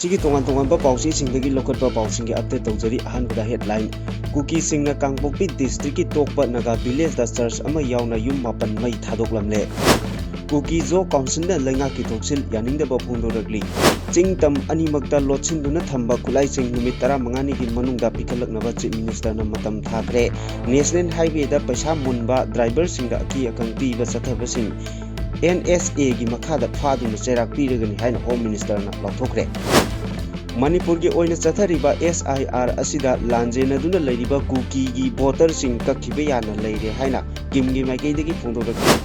Sigi tongan-tongan pausi singdagi lokat pausi update tawjari ahanbada headline Kuki singna Kangpokpi district ki tokpa naga village da church ama yauna yum mapan mai thadoklamle Kuki zo council na Leingakta Thoksil yaningdaba phongdokhre Ching tam animakta lotsinduna thamba KHULAI Ching NUMIT 15 gi manungda PIKHLKNABA Chief Minister na matam THAKHRE National Highway da paisa munba driver singda aki akang piba chathabasing NSA gi makhada phaduna cherak piragani haina Home Minister na lauthokre Manipur ki oina chathariba SIR asida lanjenaduna leiriba Kuki gi voter sing kakhiba yana leire haina kimgi maikaidagi phongdokhre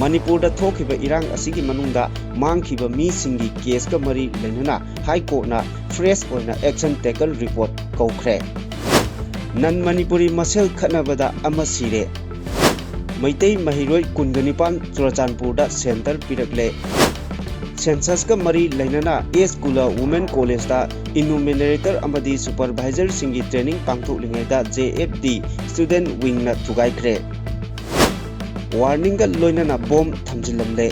Manipur da thokhiba irang asigi manungda mangkhiba mi singi case ka mari lenuna High Court na fresh oina action taken report kaukhre nan Manipuri masel khanabada amasire Meitei Mahiroi Kundanipan Churachandpur da center pirakle Census ka mari lainana School Women College da Enumerator amadi supervisor singi training pangthoklingai da JFD student wing na thugaikre Warning ka loinana bomb thamjilamle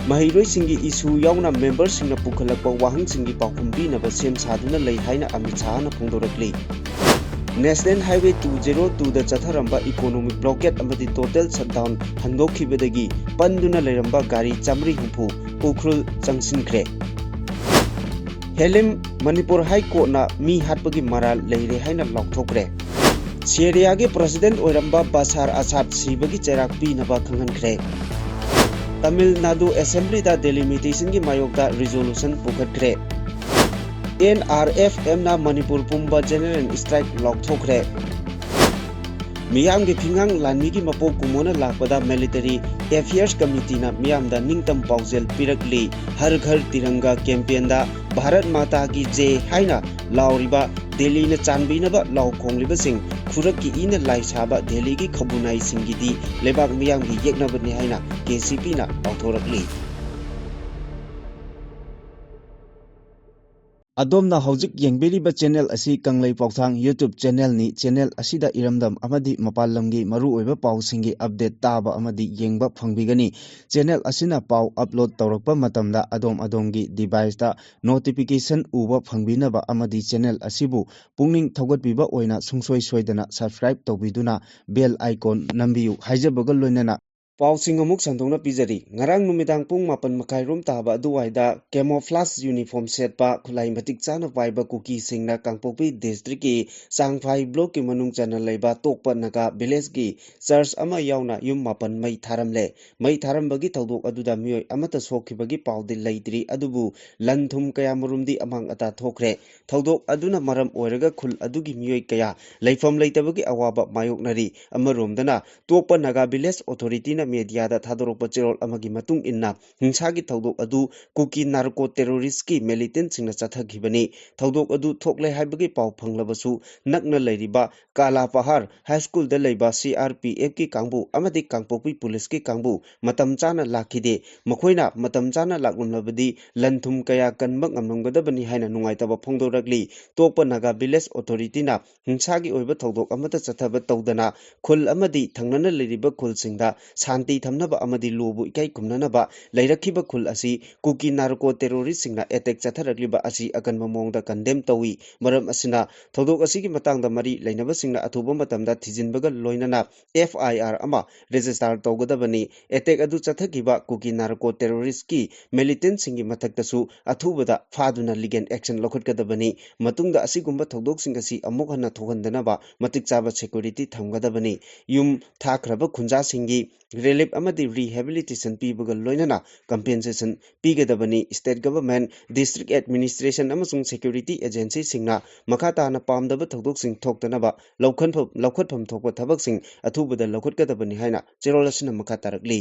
Mahiroi singi issue yauna member singna pukhalakpa wahang singi pakhumbi na ba sem saduna lei haina amitha na phongdorakli National Highway 202 da chatharamba economic blockade amadi total shutdown handokhibadagi panduna leiramba gari chamri humpu ukrul changsinkhre Helim Manipur High Court na mi hatpagi maral leire haina lokthokre Syria ge president oiramba Bashar Assad sibagi cherak pi naba khangankre Tamil Nadu Assembly da delimitation gi mayokda resolution pukhatkre NRFM na Manipur Pumba General Strike Lokthokre Miyam ge Phingang Lanmi gi mapok kumona lakpada Military Affairs Committee na miyam da ningtam paujel pirakli Har Ghar Tiranga campaign da Bharat Mata ki Jai haina lauriba Delhi na chanbinaba law khongliba sing Khurakki ina laisaba Delhi gi khabunai singidi lebak miyam gi yeknabani haina KCP na pauthorakli Adomna hojik yengberiba channel asi Kanglai Pauthang YouTube channel ni channel asida iramdam amadi mapalamgi maru oiba pau singi update taba amadi yengba phangbigani channel asina pau upload tawrakpa matamda adom-adomgi device da notification uba phangbinaba amadi channel asibu pungning thogatbiba oina sungsoi soidana subscribe tawbiduna bell icon nambiyu haijabaga loinana Pausing amuk santongna pijari ngarang numidang pung mapan makai rum taba aduwaida camouflage uniform set pa KHULAI matik chana paiba Kuki singna Kangpokpi district ki Sangphai block ki manung chana leiba tokpa naga village ki church ama yauna yum mapan mai tharamle mai tharambagi thodok aduda mioi amata sokhibagi paudi leidri adubu lanthum kaya marumdi amang ata thokre thodok aduna maram oiraga khul adugi mioi kaya leifam leitabagi awaba mayoknari amaromdana tokpa naga village authority na media da thadorokpa chirol amagi matung inna hingsagi thodok adu Kuki narco terrorist ki militant singna chathagibani thodok adu thokle haibagi pau phanglabasu nakna leiriba Kala Pahar High School da leiba CRPF ki kangbu amadi Kangpokpi police ki kangbu matam chana lakhide makhoina matam chana laklumlabadi lanthum kaya kanbak ngamnamgadabani haina nungaitaba phongdorakli tokpa naga village authority na hingsagi oiba thodok amata chathaba tawdana khul amadi thangnana leiriba khul singda Santi thamnaba amadi lobu ikai kumnanaba leirakhiba khul asi Kuki narco terrorist singna attack chatharakliba asi akanma mongda condemn tawi maram asina thodok asigi matangda mari leinaba singna athuba matamda thijinbaga loinana FIR ama register tawgadabani attack adu chathakiba Kuki narco terrorist ki militant singi mathaktasu athubada phaduna legal action lokhatgadabani matungda asigumba thodok singasi amuk hana thogandanaba matik chaba security thamgadabani yum thakraba khunja singi relief amadi rehabilitation pibaga loinana compensation pigadabani state government district administration amasung security agency singna makata na pamdaba thodok sing thoktanaba laukhatpham thokpa thabak sing athubada laukhatgadabani haina cherolasina makatarakli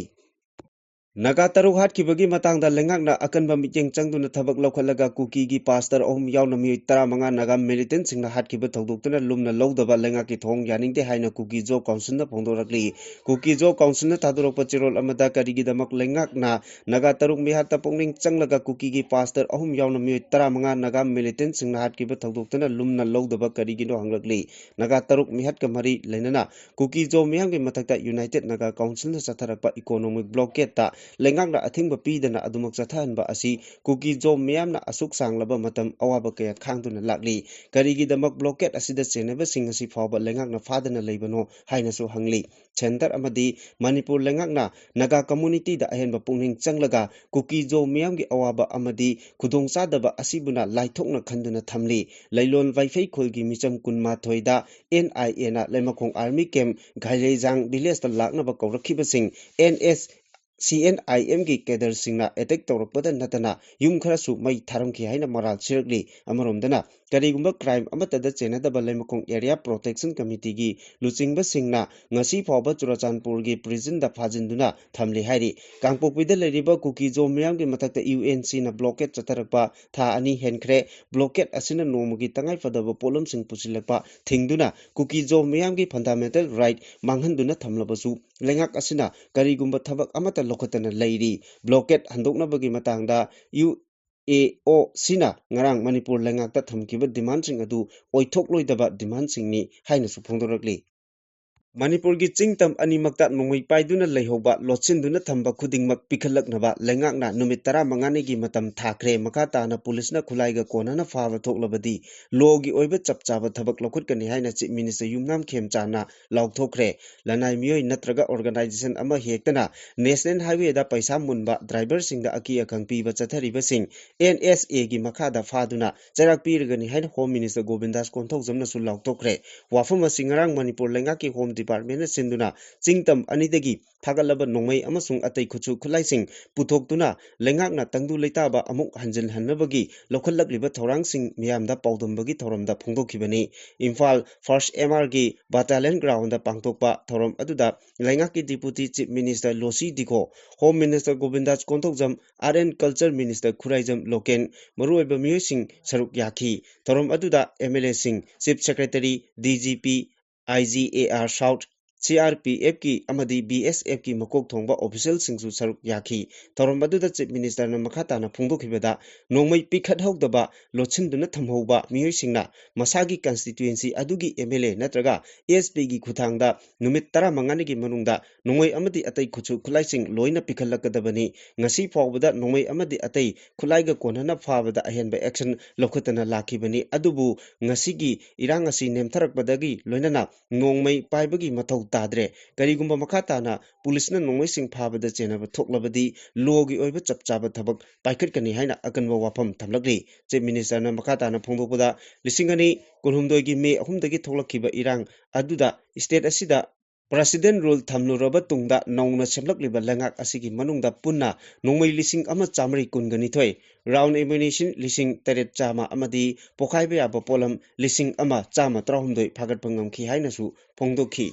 Naga taruk hat kibagi matangda Leingakna akanba mityeng changduna thabak laukhatlaga Kuki gi pastor ohum yauna mi 15 naga militant singna hat kiba thodokduna lumna lawdaba Leingakki thong yaningte haina Kuki jo council na phongdorakli Kuki jo council na thadorokpa chirol amada karigidamak Leingakna naga taruk mi hatta pongning changlaga Kuki gi pastor ohum yauna mi 15 naga militant singna hat kiba thodokduna lumna lawdaba karigino hanglakli naga taruk mi hat kamari leinana Kuki jo miyam gi mathakta united naga council na chatharakpa economic blockade ta Leingakna athingba pidana adumak chathanba asi Kuki Jom miyamna asuk sanglaba matam awaba kaya khangduna lakli karigidamak blockade asida cheneba sing asi fawba Leingakna fadana leibano hainasu hangli center amadi Manipur Leingakna Naga community da ahenba pungning changlaga Kuki Jom miyamgi awaba amadi khudong chadaba asibuna laithokna khanduna thamli Lailon Waifei khulgi micham kunma thoida NIA na Leimakhong Army Camp Ghailejang village ta laknaba kawrakhibasing NS CNIM gi cadre singna attack tawrakpada natana yum kharasu mai tharamki haina moral sirgli amaromdana karigumba crime amatada chenadaba Leimakhong area protection committee gi luchingba singna ngasi fawba Churachandpur gi prison da phajinduna thamli hairi Kangpokpida leriba Kuki Jom miyam gi mathakta UNC na blockade chatarakpa tha ani henkhre blockade asina nomugi tangai fadaba polom sing pusilakpa thingduna Kuki Jom miyam gi fundamental right manghanduna thamlabasu Leingak asina karigumba thabak amata lokhatana leiri blockade handoknabagi matangda UAO sina ngarang Manipur Leingakta thamkiba demand sing adu oithokloidaba demand singni hainasu phongdorakli Manipur gi chingtam animakta nongmei paiduna leihoba lotsinduna thamba khudingmak PIKHLKNABA Leingakna numit 15 gi matam THAKHRE makata na police na khulai ga konana fawa thoklabadi logi oiba chapchaba thabak lokhutkani haina chief minister yumnam khemchana laukthokre lanai miyoi natraga organization ama hektana national highway da paisa munba driver singda aki akhang piba chathariba sing NSA gi makada faduna charak pirgani haina home minister Govindas konthokjamna su laukthokre wafama singarang Manipur Leingakki home department na sinduna chingtam anidagi thagalaba nongmei amasung atai khuchu khulaising puthokduna Leingakna tangdu leitaba amuk hanjin hannabagi lokhallagliba thorangsing miyamda paudambagi thoramda phongdokhibani Imphal first MR gi battalion ground da pangtokpa thoram aduda Leingakki deputy chief minister Losi Dikho home minister Govindas Konthokjam RN culture minister Khuraijam Loken maruoiba miyosing saruk yakhi thoram aduda MLA sing chief secretary DGP IGAR South CRPF ki amadi BSF ki makok thongba official singsu saruk yakhi thoram aduda chief minister na makhata na phongdokhibada nongmei pikhat hokdaba lochinduna thamhouba miyoi singna masagi constituency adugi MLA natraga SP gi khuthangda numit 15 gi manungda nongmei amadi atai khuchu khulaising loina pikhatlakadabani ngasi fawbada nongmei amadi atai khulaiga konana fawada ahenba action lokhatana lakhibani adubu ngasigi irang asi nemtharakpadagi loinana nongmei paibagi mathau tadre karigumba makhatana pulisna nongmei sing phabada chenaba thoklabadi logi oiba chapchaba thabak paikhatkani haina akanwa wafam thamlakli chief minister na makhatana phongdokpada lisingani kunhumdoi gi me ahumdagi thoklakhiba irang aduda state asida President rule thamluraba tungda nauna semlakliba Leingak asigi manungda punna nongmei lising ama chamri kunganithoi round ammunition lising teret chama amadi pokhaiba yaba polam lising ama chama trahumdoi phagatpa ngamkhi hainasu phongdokhi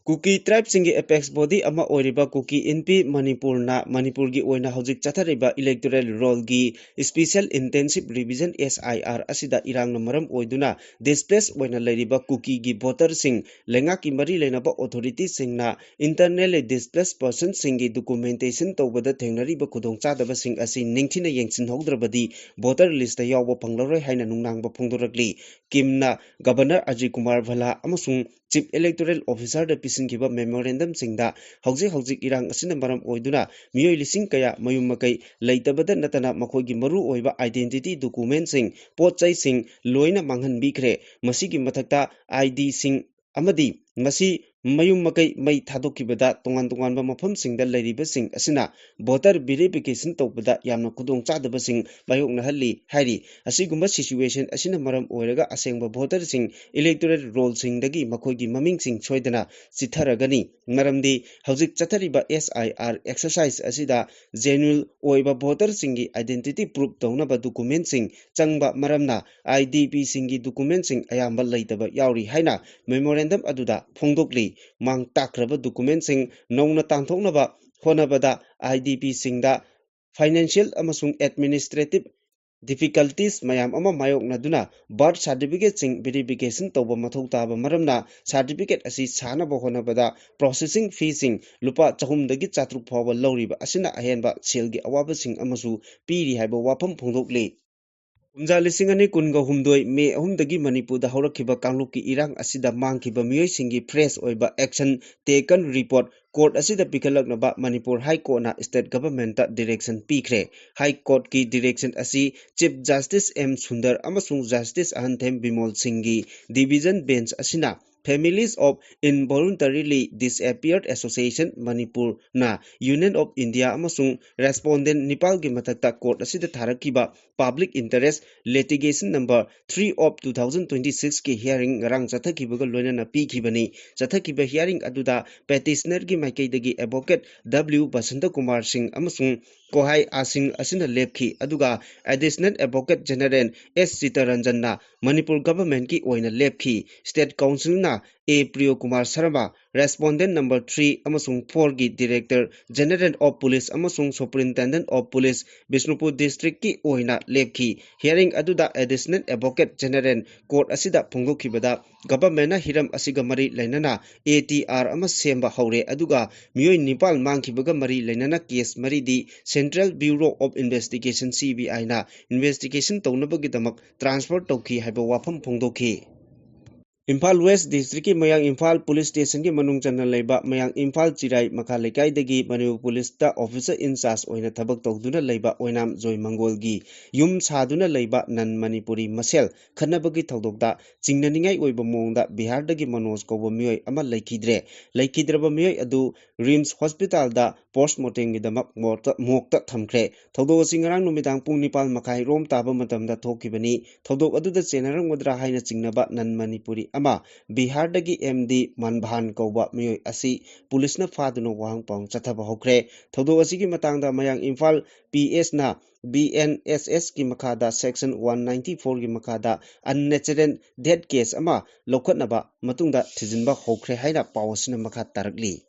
Kuki tribe singi apex body ama oiriba Kuki Inpi Manipur na Manipur gi oina hojik chathariba electoral roll gi special intensive revision SIR asida irang maram oiduna displaced oina leiriba Kuki gi voter sing Leingakki mari leinaba authority singna internally displaced person singi documentation tawbada thengnariba khudongchadaba sing asi ningthina yengchin hogdrabadi voter list ta yawba phangloroi haina nungnangba phongdorakli kimna governor Ajay Kumar Bhala amasung chief electoral officer da pisinkiba memorandum singda hojik irang asina maram oiduna miyoi lising kaya mayum makai leitabada natana makhoigi maru oiba identity document sing potchai sing loina manghan bikre masigi mathakta ID sing amadi masi mayum makai mai thadokibada tongan mafam singda leiriba sing asina voter verification tawbada yamna khudong chadaba sing mayokna halli hairi asigumba situation asina maram oiraga asengba voter sing electoral roll sing dagi makhoigi maming sing soidana chitharagani maramdi hojik chathariba SIR exercise asida genuine oiba voter singi identity proof tawnaba document sing changba maramna IDP singi document sing ayamba leitaba yauri haina memorandum aduda phongdokli mang takraba document sing nongna tangthoknaba honabada IDP singda financial amasung administrative difficulties mayam ama mayoknaduna birth certificate sing verification tawba mathau taba maramna certificate asi sanaba honabada processing fee sing lupa chahum dagi chatruk phawa lawriba asina ahenba selgi awaba sing amasu piri haiba wafam phongdokli Kumja lising ani kunga humdoi me ahumdagi Manipur da haurakhiba kanglup ki irang asida mangkhiba miyoi singi fresh oiba action taken report court asida PIKHLKNABA Manipur High Court na state government ta direction pikhre. High Court ki direction asi Chief Justice M Sundar amasung Justice Ahanthem Bimol Singhi division bench asina Families of Involuntarily Disappeared Association Manipur na Union of India amasung respondent Nepal gi mathakta court asida tharakiba public interest litigation number 3 of 2026 ki hearing rang chathakibaga loinana pikhibani chathakiba hearing aduda petitioner gi maikaidagi advocate W Basanta Kumar Singh amasung kohai asing asina lepki aduga additional advocate general S Sitaranjan na Manipur government ki oina lepki state council na A Priyo Kumar Sharma respondent number 3 amasung 4 gi director general of police amasung superintendent of police Bishnupur district ki oina lepki hearing aduda additional advocate general court asida phongdokhibada government na hiram asiga mari lainana ATR ama semba haure aduga miyoi Nepal mangkhibaga mari lainana case mari di Central Bureau of Investigation CBI na investigation tawnabagidamak transfer tawki haiba wafam phongdokhi. Imphal West District ki Mayang Imphal Police Station ki manung channa leiba Mayang Imphal Chirai Makha Lekai dagi Manipur Police ta officer in charge oina thabak tawduna leiba oinam Joy Mangol gi yum saduna leiba nan Manipuri masel khanabagi thawdokda chingnaningai oiba mongda Bihar dagi Manoj kobo miyoi ama laikhidraba miyoi adu Rims Hospital da postmortem gi damak mokta thamkhre thawdok singarang numidang pung Nepal makhai rom taba matamda thokibani thawdok aduda chenarang modra haina chingnaba nan Manipuri ama Bihar dagi MD Manbhan kauba miyoi asi police na faduna wahang pang chathaba hokre thawdok asigi matangda Mayang Imphal PS na BNSS ki makada section 194 ki makada unnatural death case ama lokhatnaba matungda thijinba hokre haina pawasina makha tarakli.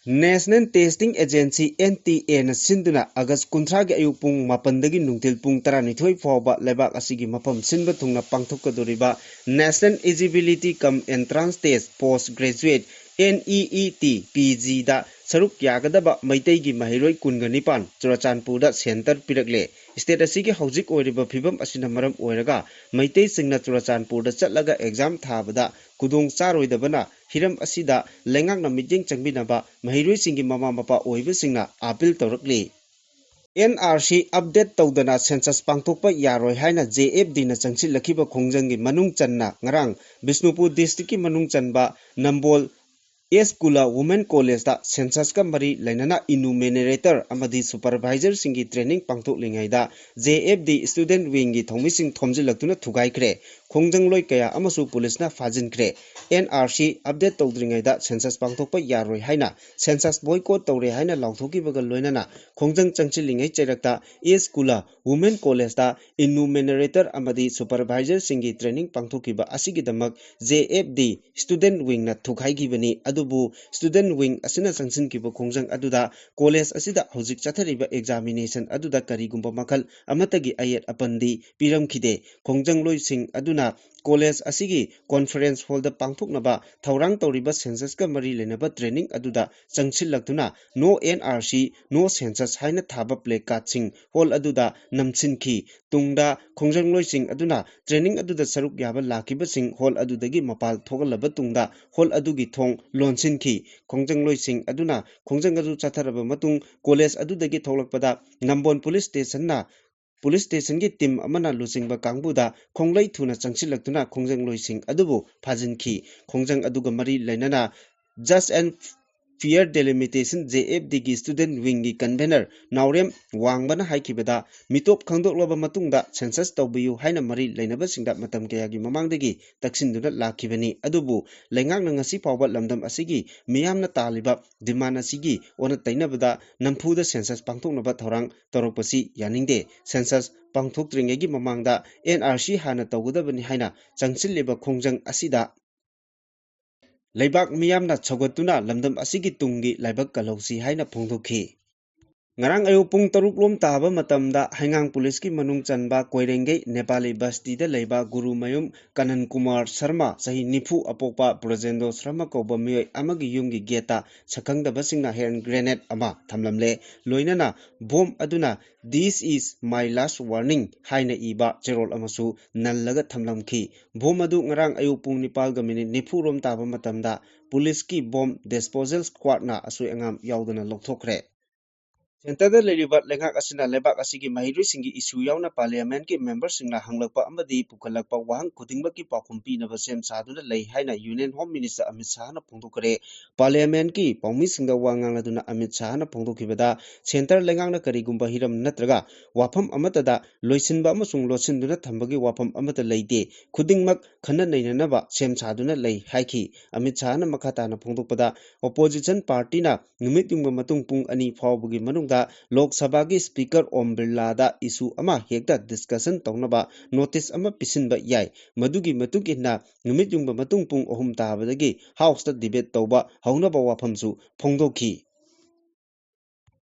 National Testing Agency NTA na sinduna August 13 gi ayuk pung 8 dagi nungtil pung 12 fawba lebak asigi mapam sinba thungna pangthokadoriba National Eligibility Cum Entrance Test Postgraduate NEET PG da saruk yagadaba Meitei gi mahiroi kunganipan Churachandpur da center pirakle state asigi hojik oiriba phibam asina maram oiraga Meitei singna Churachandpur da chatlaga exam thabada kudong charoidabana hiram asida Leingakna meeting changbinaba mahiroi singi mama mapa oiba singna appeal tawrakli. NRC update tawdana census pangthokpa yaroi haina JFD na changsilakiba khongjangi manung channa ngarang Bishnupur district ki manung chanba Nambol Eskula Women College da census ka mari lainana enumerator amadi supervisor singi training pangthok lingaida JFD student wing gi thongmising thomjilaktuna thugaikre khongjang kaya amasu police na fajinkre NRC update tawdringaida census pangthokpa yaroi haina census boycott tawre haina lauthokibaga loinana khongjang changchilingai chairakta Eskula Women College da enumerator amadi supervisor singi training pangthokiba asigidamak JFD student wing na thukhaigibani adubu student wing asina sangsin kiba khongjang aduda college asida hojik chathariba examination aduda karigumba makhal amatagi ayet apandi piramkhide khongjang loising aduna college asigi conference hall da pangthoknaba thaurang tawriba census ka mari lenaba training aduda changsillaktuna no NRC no census haina thaba play card sing hall aduda namchinki tungda khongjang loising aduna training aduda saruk yaba lakiba sing hall adudagi mapal thogalaba tungda hall adugi thong lonsinki khongjang loising aduna khongjang adu chatharaba matung college adudagi tholakpada Nambon police station na police station ki team amana lusingba kangbuda khonglai thuna changsilaktuna khongjang loising adubu phajinki khongjang aduga mari lainana just and fair delimitation JFD gi student wing gi convener Naurem wangbana haikibada mitop khangdoklaba matungda census tawbiyu haina mari lainaba singda matam kaya gi mamangdagi taksinduna lakibani adubu Leingakna ngasi fawba lamdam asigi miyamna taliba demand asigi ona tainabada nampuda census pangthoknaba thorang torokpasi yaningde census pangthokdringegi mamangda NRC hana tawgudabani haina changsilliba khongjang asida Leibak miyamna chogatuna lamdam asigi tungi laibak kalausi haina phongdokhi. Ngarang ayo pung taruk lom taba matamda Haingang Police ki manung chanba Koirengei Nepali Basti da leiba Guru Mayum Kanan Kumar Sharma sahi nifu apokpa Projendo Sharma ko bamiyoi amagi yumgi geta sakangda basingna hand grenade ama thamlamle loinana bomb aduna this is my last warning haina iba cherol amasu nallaga thamlamki bomb adu ngarang ayo pung nipal ga minute nifu rom taba matamda police ki bomb disposal squad na asoi angam yaudana lokthokre Centerda Leriba Lengak Asina Lebak Asigi Mahiri Singi issue yauna Parliament ki members singna hanglakpa amadi pukhalakpa wahang kudingba ki pakhumpi na basem saduna lei haina Union Home Minister Amit Shah na phongdokhre Parliament ki paumi singda wangang laduna Amit Shah na phongdokhibada Center Lengak na karigumba hiram natraga wafam amatada loisinba amasung losinduna thambagi wafam amata leite khudingmak khana neinanaba sem saduna lei haiki Amit Shah na makhata na phongdokpada opposition party na numit yungba matung pung ani phawbugi manungda Lok Sabha ki Speaker Om Birla da issue ama hekta discussion taunaba notice ama pisinba yai madugi matuk inna numit yungba matung pung ohum tabadagi House da debate tauba haunaba wafamsu phongdokhi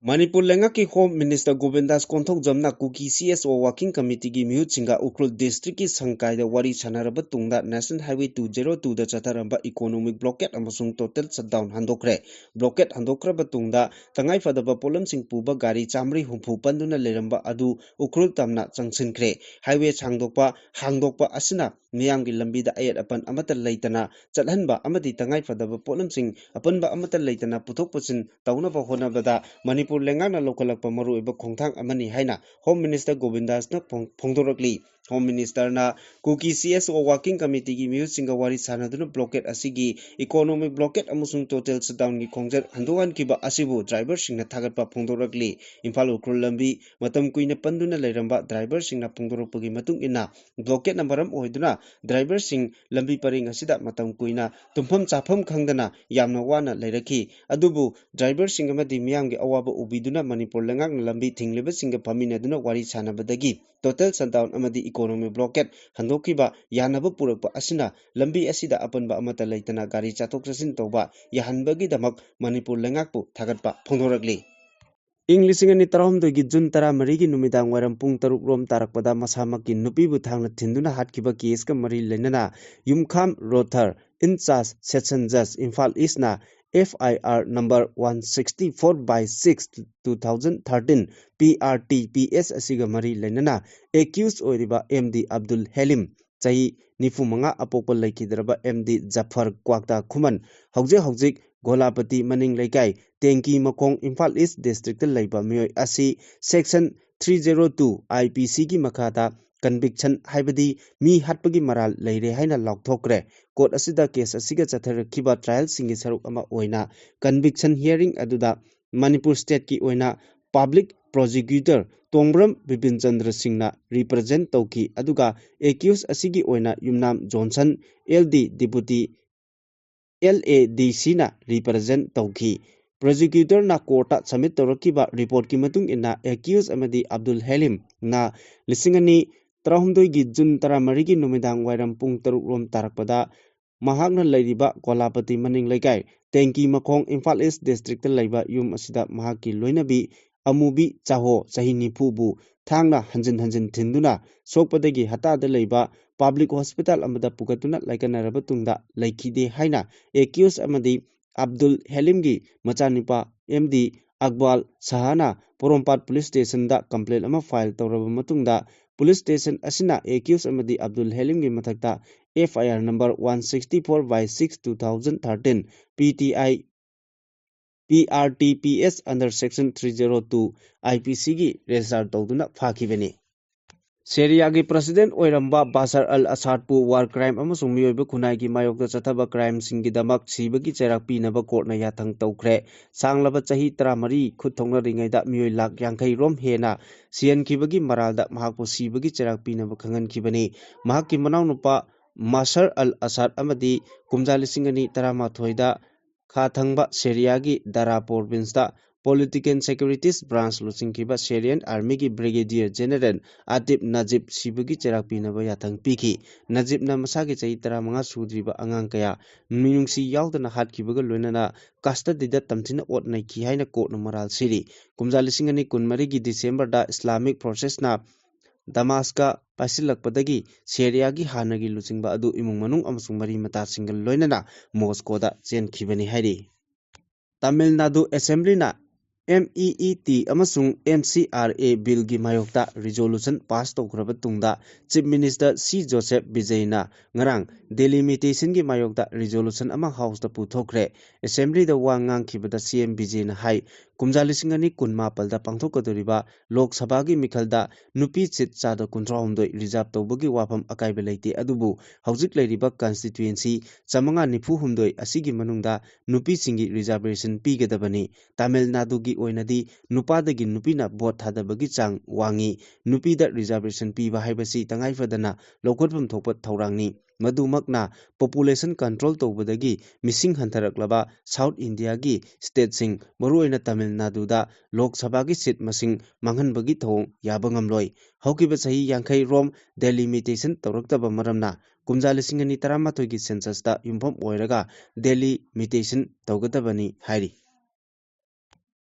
Manipur Leingakta Home Minister Govindas Konthok Jamna Kuki CSO Working Committee ki mihut singa Ukrul District ki Sangkai da wari sanaraba tungda National Highway 202 da chataramba economic blockade amasung total shutdown handokre blockade handokraba tungda tangai fadaba polam sing puba gari chamri humpu panduna leramba adu Ukrul tamna changsinkre highway hangdokpa asina miyamgi lambida ayat apan amata leitana chathanba amadi tangai fadaba polam sing apanba amata leitana puthok pusin taunaba honabada Manipur Leingakna lokalakpa maruiba khongthang amani haina Home Minister Govindas na phongdorakli Home Minister na Kuki CSO Working Committee ki mihut singa wari sanaduna blockade asigi economic blockade amusung total shutdown ki khongjar handogan kiba asibu driver singna thagatpa phongdorakli Imphal ukrul lambi matam kuina panduna leiramba driver singna phongdorakpagi matung ina blockade na maram oiduna driver sing lambi paring asida matam kuina tumpham chafam khangdana yamna wana leiraki adubu driver sing amadi miyamgi awaba ubiduna Manipur Leingakna lambi thingliba singa phaminaduna wari sanabadagi total shutdown amadi economic blockade handokiba yanaba purakpa asina lambi asida apanba amata leitana gari chatok chasin toba yahanbagi damak Manipur Leingakpu thagatpa phongdorakli English ni tarahumdoi gi June 13 gi numidang waram pung taruk rom tarakpada masamaki nupibu thangna thinduna hatkiba case ka mari lenana Yumkham Rothar in charge section judge Imphal East na FIR number 164 by 6 2013 PRTPS asiga mari lenana accused oiriba MD Abdul Halim chahi nifumanga apokpa laikidraba MD Jafar Kwakta Khuman hauzik Golapati Maning Laikai Tenki Makong Imphal East District Laiba Miyoi Asi Section 302 IPC ki makhata conviction haibadi mi hatpagi maral leire haina lokthokre court asida case asiga chatharakhiba trial singi saruk ama oina conviction hearing aduda Manipur state ki oina public prosecutor Tongbram Bipin Chandra Singhna represent tauki aduga accused asigi oina Yumnam Johnson LD deputy LADC na represent tauki prosecutor na court submit tawrakiba report ki matung ina accused amadi Abdul Halim na lisingani tarahumdoi gi June 13 gi numidang wairam pung taruk rom tarakpada mahakna leiriba Golapati Maning Laikai Tenki Makong Imphal East District laiba yum asida mahaki loinabi amubi chaho chahini phubu thangna hanjin thinduna sokpadagi hatada leiba public hospital amada pugatuna laikanaraba tungda laikide haina accused amadi Abdul Halim gi machanipa MD Akbal Sahana Porompat Police Station da complaint ama file tawraba matungda Police Station asina accused amadi Abdul Halim gi mathakta FIR number 164 by 6 2013 PRTPS under section 302 IPC gi register tawduna phakibani Syria ki president oiramba Bashar al-Assad pu war crime amasung miyoiba khunai ki mayokta chathaba crime singi damak sibagi cherak pinaba court na yathang tawkhre sanglaba chahi 13 khut thongna ringaida miyoi lak yankhai rom hena sian kibagi maralda mahakpu sibagi cherak pinaba khangan kibani mahakki manaw nupa Bashar al-Assad amadi kumja lisingani 13 da kha thangba Syria ki Dara province da Political Securities Branch Luchingkiba Syrian Army ki Brigadier General Atib Najib Sibagi Cherak Pinaba Yatang Piki Najib na masagi chahi 15 sudriba angang kaya minungsi yaudana hatkibaga loinana custody-da tamthina otnai ki haina court na moral siri kumja 2023 ki December da Islamic Process na Damaska pasilakpadagi Syria gi hanagi luchingba adu imung manung amasung mari mata single loinana Moscow da chenkibani hairi Tamil Nadu Assembly na MEET amasung MCRA bill gi mayokta resolution pass tawkraba tungda Chief Minister C Joseph Vijay na ngarang delimitation gi mayokta resolution ama house da puthokre assembly da wa ngangkhibada CM Vijay na hai kumja 2018 da pangthokadoriba Lok Sabha gi mikhalda nupi chit chada 19 reserve tawbagi wafam akaiba leite adubu hawjik leiriba constituency chamanga nifu humdoi asigi manungda nupi singi reservation pigadabani Tamil Nadu gi oinadi nupadagi nupina vote thadabagi chang wangi nupida reservation piba haibasi tangai fadana lokotpam thokpa thaurangni madumakna population control tawbadagi missing hantaraklaba South India gi state sing maruoina Tamil Nadu da Lok Sabha gi seat masing manghanbagi thong yabangamloi haukiba sahi yankhai rom delimitation tawraktaba maramna kumja 2013 gi census da yumpham oiraga delimitation tawgadabani hairi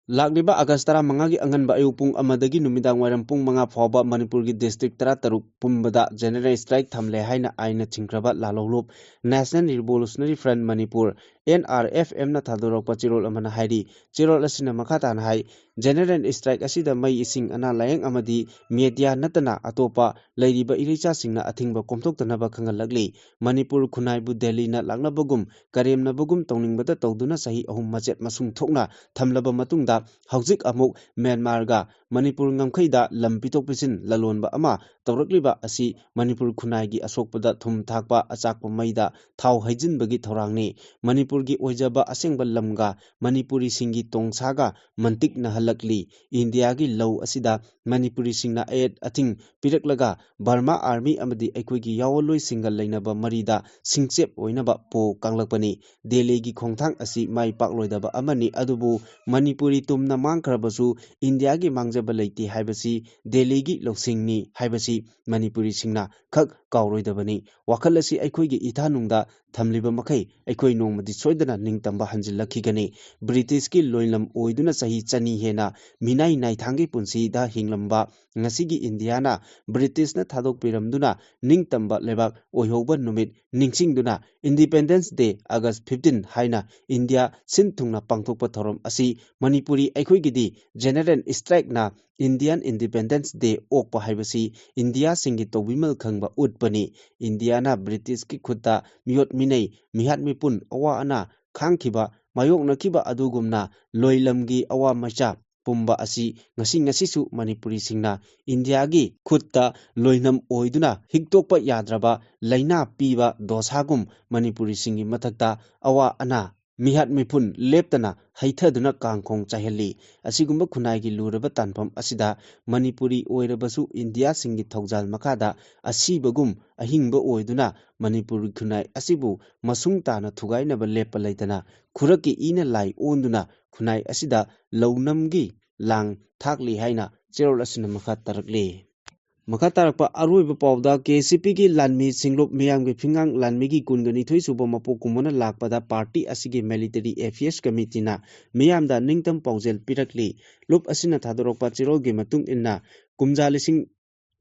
Lakliba August 15 gi anganba ayupung amadagi numidang wairam pung manga phawba Manipur gi district 13 pumbada general strike thamle haina aina chingkraba lalolup National Revolutionary Front Manipur NRFM na thadorokpa chirol amana hairi chirol asina makhata na hai general strike asida mai ising ana layang amadi media natana atopa leiriba iricha singna athingba komthoktanaba khangalagli Manipur khunai bu Delhi na langnabagum karemnabagum tawningbada tawduna sahi ahum machet masung thokna thamlaba matungda hawjik amuk Myanmar ga Manipur ngamkhaida lam pitok pisin lalonba ama tawrakliba asi Manipur khunai gi asokpada thum thakpa achakpa maida thau haijinbagi thorangni Manipur gi oijaba asengba lamga Manipuri singi tongsaga mantik na halakli India gi law asida Manipuri singna athing piraklaga Barma Army amadi aikoi gi yawoloi singal lainaba marida singchep oinaba po kanglakpani Delhi gi khongthang asi mai pakloidaba amani adubu Manipuri tumna mangkhrabasu India gi mangjaba leiti haibasi Delhi gi lawsingni haibasi Manipuri singna khak kawroidabani wakhal asi aikoi gi ithanungda thamliba makai aikoi nongmadi soidana ningtamba hanjillakhigani British ki loinlam oiduna sahi chani hena minai naithangi punsi da hinglamba ngasigi India na British na thadok piramduna ningtamba lebak oihoba numit ningsingduna Independence Day August 15 haina India sinthungna pangthokpa thorom asi Manipuri aikoi gidi general strike na Indian Independence Day okpa haibasi India singi tobimal khangba utpani India na British ki khutta miyot minei mihat mipun awa ana khangkhiba mayoknakiba adugumna loilamgi awa macha pumba asi ngasi Manipuri singna India gi khutta loinam oiduna hiktokpa yadraba laina piba dosagum Manipuri singi mathakta awa ana mihat mipun leptana haithaduna kangkhong chaheli asigumba khunai gi luraba tanpham asida Manipuri oirabasu India singi thawjal makada asibagum ahingba oiduna Manipuri khunai asibu masung tana thugainaba lepa leitana khuraki ina lai onduna khunai asida launamgi lang thakli haina cherol asina makha tarakli makha tarakpa aroiba pawda KCP gi lanmi singlop miyamgi phingang lanmi gi kungani thoisuba mapo kumona lakpada party asigi military affairs committee na miyamda ningtam pawjel pirakli lup asina thadorokpa cherol gi matung inna kumja lising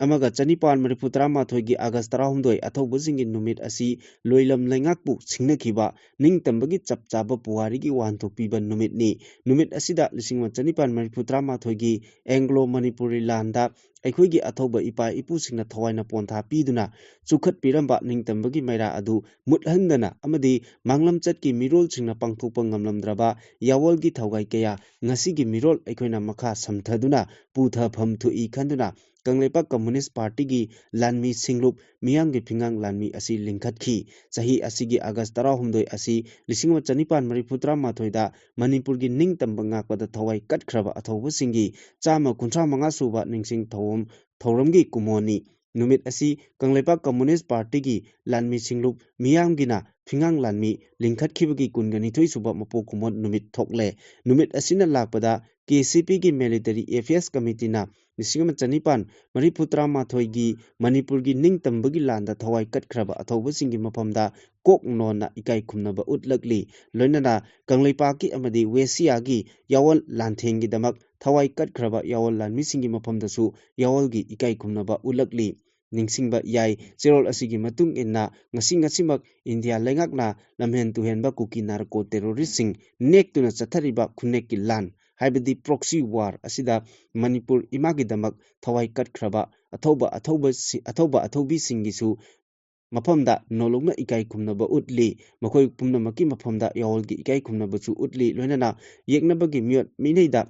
amaga chanipan Manipur 13 gi August 16 athobujingi numit asi loilam laingakpu singnakhiba ningtambagi chapchaba puwari gi wanthok piba numit ni numit asida lisingma chanipan Manipur 13 gi Anglo Manipuri landa aikoi gi athoba ipa ipu singna thawaina pontha piduna chukhat piramba ningtambagi maira adu muthandana amadi manglam chatki mirol singna pangthokpa ngamlamdraba yawol gi thawgai kaya ngasigi mirol aikoina makha samthaduna putha pham thui khanduna Kanglepa Communist Party gi lanmi singlup miyamgi phingang lanmi asi lingkhatkhi chahi asigi August 16 asi 1913 da Manipur gi ningtamba ngakpada thawai katkraba athoba singi 135 suba ningsing thawramgi kumoni ꯅꯨꯃꯤꯠ ꯑꯁꯤ ꯀꯪꯂꯩꯄꯥꯛ ꯀꯝꯃꯨꯅꯤꯁꯠ ꯄꯥꯔꯇꯤꯒꯤ ꯂꯥꯟꯃꯤ ꯁꯤꯡꯂꯨꯞ ꯃꯤꯌꯥꯝꯒꯤꯅ ꯐꯤꯉꯥꯡ ꯂꯥꯟꯃꯤ ꯂꯤꯡꯈꯠꯈꯤꯕꯒꯤ 22 ꯁꯨꯕ ꯃꯄꯣꯛ ꯀꯨꯝꯑꯣꯟ ꯅꯨꯃꯤꯠ ꯊꯣꯛꯂꯦ ꯅꯨꯃꯤꯠ ꯑꯁꯤꯅ ꯂꯥꯛꯄꯗ KCPꯒꯤ ꯃꯤꯂꯤꯇꯔꯤ ꯑꯦꯐꯤꯌꯔꯁ ꯀꯃꯤꯇꯤꯅ 1939 ꯒꯤ ꯃꯅꯤꯄꯨꯔꯒꯤ ꯅꯤꯡꯇꯝꯕꯒꯤ ꯂꯥꯟꯗ ꯊꯋꯥꯏ ꯀꯠꯈ꯭ꯔꯕ ꯑꯊꯧꯕꯁꯤꯡꯒꯤ ꯃꯐꯝꯗ ꯀꯣꯛ ꯅꯣꯟꯅ ꯏꯀꯥꯏ ꯈꯨꯝꯅꯕ ꯎꯠꯂꯛꯂꯤ ꯂꯣꯏꯅꯅ ꯀꯪꯂꯩꯄꯥꯛꯀꯤ ꯑꯃꯗꯤ ꯋꯦꯁꯤꯌꯥꯒꯤ ꯌꯥꯋꯜ ꯂꯥꯟꯊꯦꯡꯒꯤꯗꯃꯛ ꯊꯋꯥꯏ ꯀꯠꯈ꯭ꯔꯕ ꯌꯥꯋꯜ ꯂꯥꯟꯃꯤꯁꯤꯡꯒꯤ ꯃꯐꯝꯗꯁꯨ ꯌꯥꯋꯜꯒꯤ ꯏꯀꯥꯏ ꯈꯨꯝꯅꯕ ꯎꯠꯂꯛꯂꯤ ꯅꯤꯡꯁꯤꯡꯕ ꯌꯥꯏ ꯆꯦꯔꯣꯜ ꯑꯁꯤꯒꯤ ꯃꯇꯨꯡ ꯏꯟꯅ ꯉꯁꯤꯃꯛ ꯏꯟꯗꯤꯌꯥ ꯂꯩꯉꯥꯛꯅ ꯂꯝꯍꯦꯟ ꯇꯨꯍꯦꯟꯕ ꯀꯨꯀꯤ ꯅꯥꯔꯀꯣ ꯇꯦꯔꯣꯔꯤꯁꯠꯁꯤꯡ ꯅꯦꯛꯇꯨꯅ ꯆꯠꯊꯔꯤꯕ ꯈꯨꯟꯅꯦꯛꯀꯤ ꯂꯥꯟ ꯍꯥꯏꯕꯗꯤ ꯄ꯭ꯔꯣꯛꯁꯤ ꯋꯥꯔ ꯑꯁꯤꯗ ꯃꯅꯤꯄꯨꯔ ꯏꯃꯥꯒꯤꯗꯃꯛ ꯊꯋꯥꯏ ꯀꯠꯈ꯭ꯔꯕ ꯑꯊꯧꯕ ꯑꯊꯧꯕꯤꯁꯤꯡꯒꯤꯁꯨ ꯃꯐꯝꯗ ꯅꯣꯂꯨꯛꯅ ꯏꯀꯥꯏ ꯈꯨꯝꯅꯕ ꯎꯠꯂꯤ ꯃꯈꯣꯏ ꯄꯨꯝꯅꯃꯛꯀꯤ ꯃꯐꯝꯗ ꯌꯥꯋꯜꯒꯤ ꯏꯀꯥꯏ ꯈꯨꯝꯅꯕꯁꯨ ꯎꯠꯂꯤ ꯂꯣꯏꯅꯅ ꯌꯦꯛꯅꯕꯒꯤ ꯃꯤꯑꯣꯠ ꯃꯤꯅꯩꯗ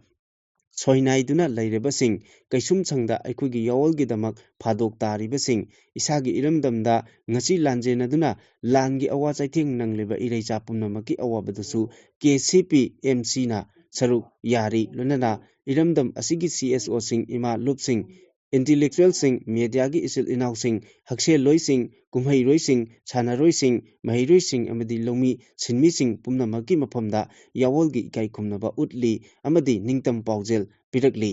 ꯁꯣꯏꯅꯥꯏꯗꯨꯅ ꯂꯩꯔꯕꯁꯤꯡ ꯀꯩꯁꯨꯝꯁꯪꯗ ꯑꯩꯈꯣꯏꯒꯤ ꯌꯥꯋꯜꯒꯤꯗꯃꯛ ꯐꯥꯗꯣꯛ ꯇꯥꯔꯤꯕꯁꯤꯡ ꯏꯁꯥꯒꯤ ꯏꯔꯝꯗꯝꯗ ꯉꯁꯤ ꯂꯥꯟꯖꯦꯟꯅꯗꯨꯅ ꯂꯥꯟꯒꯤ ꯑꯋꯥ ꯆꯩꯊꯦꯡ ꯅꯪꯂꯤꯕ ꯏꯔꯩꯆꯥ ꯄꯨꯝꯅꯃꯛꯀꯤ ꯑꯋꯥꯕꯗꯁꯨ KCP MCꯅ ꯁꯔꯨꯛ ꯌꯥꯔꯤ ꯂꯣꯏꯅꯅ ꯏꯔꯝꯗꯝ ꯑꯁꯤꯒꯤ CSOꯁꯤꯡ ꯏꯃꯥ ꯂꯨꯞꯁꯤꯡ ꯏꯟꯇꯦꯂꯦꯛꯆꯨꯑꯦꯜꯁꯤꯡ ꯃꯤꯗꯤꯌꯥꯒꯤ ꯏꯆꯤꯜ ꯏꯅꯥꯎꯁꯤꯡ ꯍꯛꯁꯦꯜꯂꯣꯏꯁꯤꯡ ꯀꯨꯝꯍꯩꯔꯣꯏꯁꯤꯡ ꯁꯥꯟꯅꯔꯣꯏꯁꯤꯡ ꯃꯍꯩꯔꯣꯏꯁꯤꯡ ꯑꯃꯗꯤ ꯂꯧꯃꯤ ꯁꯤꯟꯃꯤꯁꯤꯡ ꯄꯨꯝꯅꯃꯛꯀꯤ ꯃꯐꯝꯗ ꯌꯥꯋꯜꯒꯤ ꯏꯀꯥꯏ ꯈꯨꯝꯅꯕ ꯎꯠꯂꯤ ꯑꯃꯗꯤ ꯅꯤꯡꯇꯝ ꯄꯥꯎꯖꯦꯜ ꯄꯤꯔꯛꯂꯤ